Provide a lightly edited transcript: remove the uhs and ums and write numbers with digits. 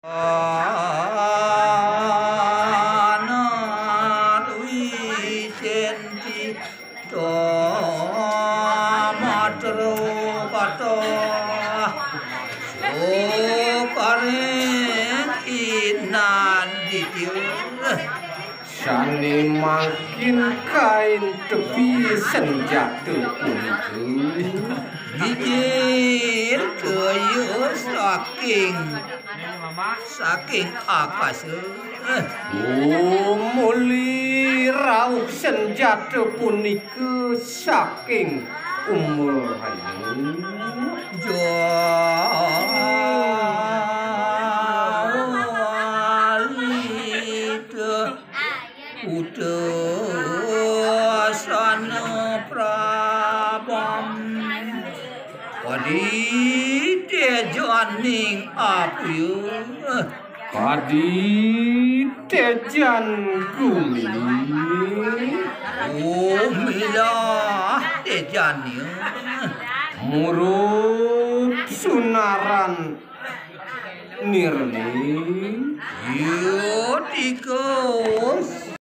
Sani makin kain tepi senjata pun Bijil kayu saking akas. muli rauh senjata punika saking umur hayu Utasana prabam Padi tejaning apu Padi tejan kumi Umilah tejanya Murup sunaran nirni Yotikos